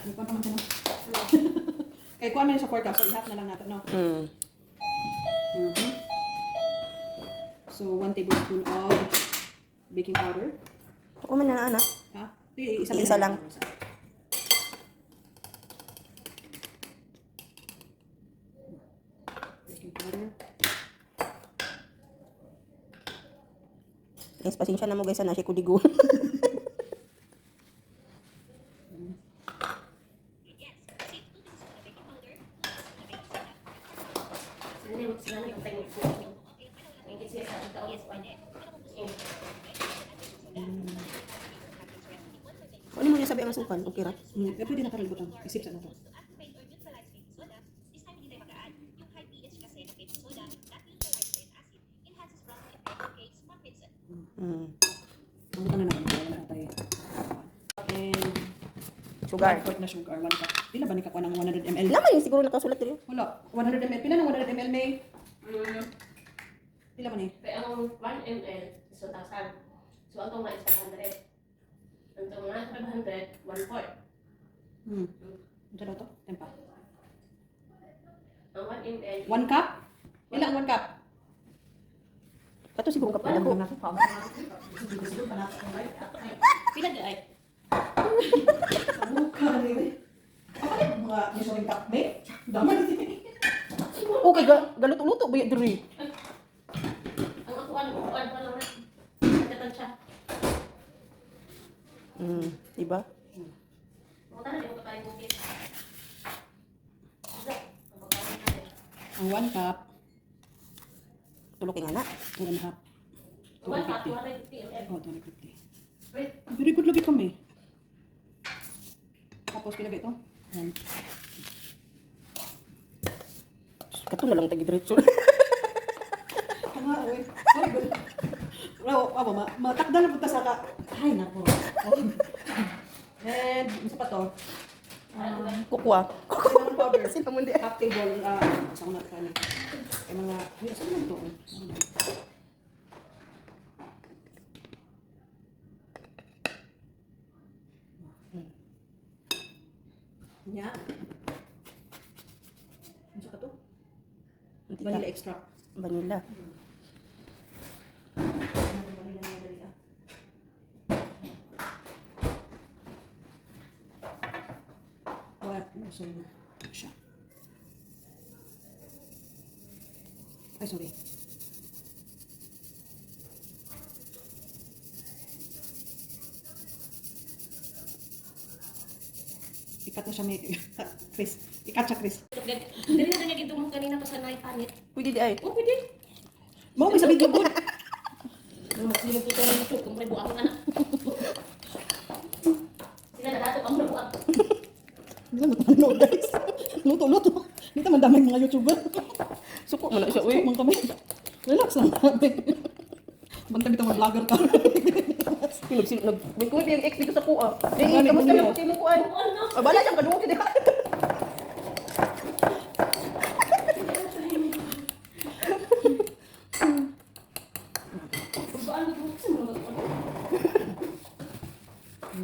May kuwan pa man siya, no? Kaya kuwan man sa 4 cups, so i-half na lang natin, no? So, 1 tablespoon of baking powder. Ako man na anak. Ha? Isa lang. Baking powder. Guys, pasensya na mo guys, na siya kudigo. Ano mo niya sabi ang asukan? Okay ra? Pwede na karalibot ang isip sa nato. Ang na naman wala tayo. And Sugar. 1/4 na sugar, 1 cup. Pila ba ni kakuha ng 100 ml? Laman yung siguro nakasulat dito. Wala, 100 ml. Pila ng 100 ml may? Pila man eh? Kaya ang 1 ml is 2,000. So, ang tuma is 500. Ang tuma 500, 1/4. Ano daw to? Tempa. Ang 1 ml, 1 cup? Pila ang 1 cup? Kato siguro kapag ako. pila di ay? Mukha rin. Ako rin mga measuring cup, babe. Daman din. Okay, galuto-luto ba yung diri? Ang akuan pa lang na. Nagkatan siya. Diba? Pumunta na, di mo kaparin mo cake. Ito, ang pagkain natin. Ang 1 cup, Tulokin nga na. 2.5. 1 cup, 250 ml. Oh, 250. Wait, Very good lagi kami. Tapos pinagay ito. Yan. Kato na lang tagi-diretso. Tama, oy. Very good. Wow, matakda na punta sa ka. Ay, nako. And, isa pa to. Kukwa. Cinnamon powder. Cinnamon di. Half table. Sa una ka ni. Ay, mga, ay, saan lang ito? Nya. Ano sa ka to? Vanilla extract. Vanilla. So, siya. Ay, sorry. Ikat na siya may... Chris. Ikat siya, Chris. dali na niya ginto mo kanina pa sa naipanit. Pwede di ay. Oh, pwede. Mau may sabihin ko. Mas limang puto ng YouTube, kung may buang na. Sila na dato, ang buang. Hindi naman ano, guys. Luto-luto. Hindi naman damay mga YouTuber. Suko mo na siya, Uy, uy. kami. Relax lang. Bantang kita mga vlogger ka. May kuwi yung ex dito sa kuha. Ano, Kamusta ano? na puti mo kuha? Ah, bala siyang kaduwa kita.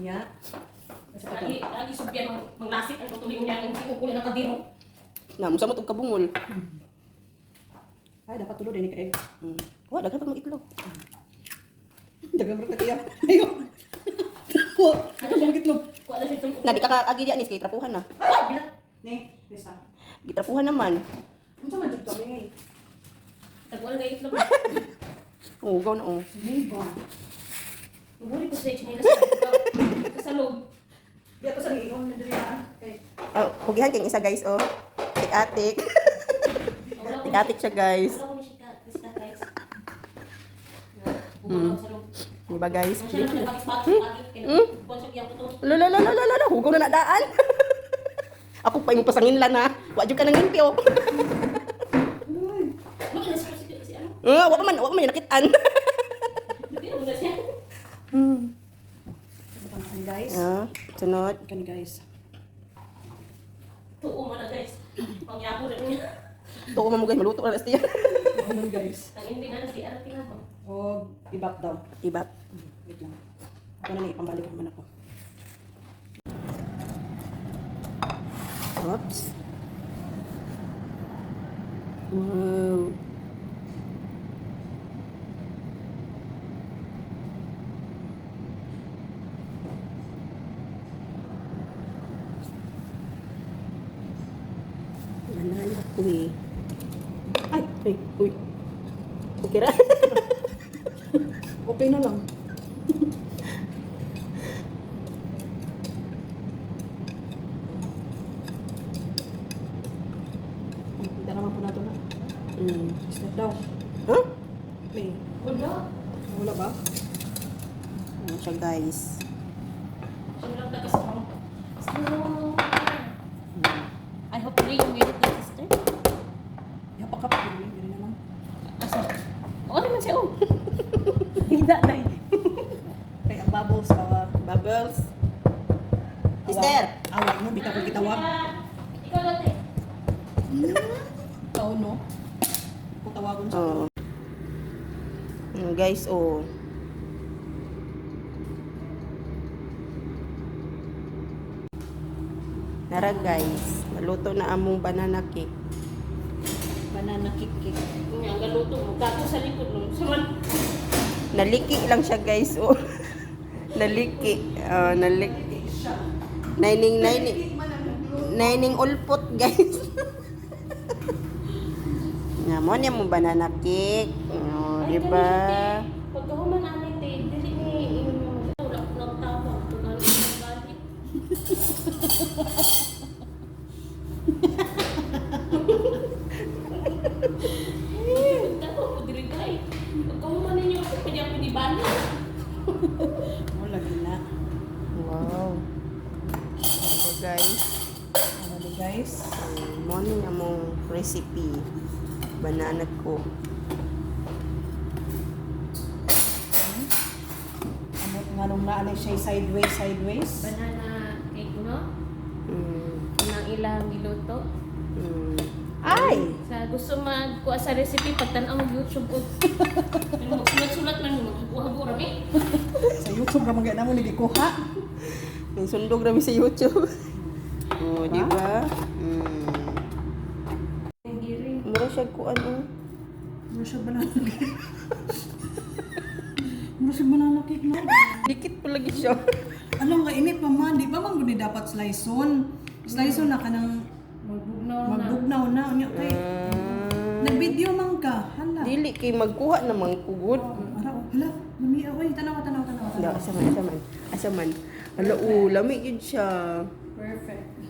Nya. Lagi subyan manglasik ang tutuloy niya ang hindi ko nakadiro. Na, musa mo itong kabungol. Ay, dapat tulo din ni ka egg. Kuha, dagan pag mag-itlog. Dagang mo katiya. Ayun. Dagang mo itlog. Kuha na siya itong Na, di ka kaagi diyan, kay trapuhan na. bilat. Ni, Krista. Gitrapuhan naman. Ano sa man dito kami? Tagwala nga itlog. Oo, gaw na, oh. Hindi ba? Buri ko sa chinelas sa loob. Di ako sa liiwan na dali Okay. Oh, hugihan kayong isa, guys, oh. Tik-atik. Tik-atik siya, guys. Wala ko ni siya Krista guys. Bumaw sa loob. Diba, guys? Ang siya lang nagpakit-pakit kaya bonsok yang puto. Lala, hugaw na nadaan. Ako pa yung pasangin lang, ha. Wadyo ka nang limpyo. Bakit nasa si ano? Waka man yung nakitaan. Hindi mo na siya. Ano guys? Sunod. Kani guys. Tuo mo na guys. Pangyapo na niya. Tuko mo guys, maluto na siya. Ano guys? Ang hindi na si ano tinapon. O, ibap daw. Iba. Wait lang. Ako na ni, pambalik naman ako. Oops. Wow. Manalo ko eh. Ay, ay, uy. Okay ra. Okay na lang. Hindi naman po nato na. Step daw. Huh? May. Wala. Wala ba? Ano siya guys? Sino lang taga sa I hope today you made it, my sister. Yapak ka pa. Ganyan na lang. Asa? Oo naman siya, oh. Hindi na. Kaya ang bubbles pa. Bubbles. Sister. Awag mo, bitaw ko kitawag. Ikaw dati. Ikaw, no? Kung tawagon sa Oh. Guys, oh. Nara guys, naluto na among banana cake. banana cake. Ang galuto mo. Gato sa likod mo. Saman. Naliki lang siya guys, oh. Naliki. Naliki. Naining ulpot guys. Nga mo niya mo banana cake. Oh, di ba? Pagkahuman namin, dili ni wala ko nagtawag. Tugal ko ng balik. Nagtawag ko diri kay. Pagkahuman ninyo ako, pwede ako ni balik. Mo lagi na. Wow. Ano guys? Ano ni guys? Mo niya mong recipe. Banana ko. Ano nga nung naanay siya sideways. Banana cake, no? Mm. Nang ilang giluto. Mm. Ay! Sa gusto magkuha sa recipe, pagtanaw mo YouTube o magsulat-sulat man mo, magkuha mo rami. Sa YouTube ramang gana mo ni kuha. Yung sundog rami sa YouTube. Oh, di ba? Mm. Ang giring. Mura siya ko ano. Mura siya banana cake. Mura siya banana cake na. Dikit pa lagi siya. Anong kainit pa man, di ba man guni dapat slice-on? Slice-on na ka ng magbugnaw na. Unya kay nag-video man ka. Hala. Dili kay magkuha naman kugod. Ara, hala. Mami, oy, tanaw. Asa man. Hala, lami yun siya. Perfect.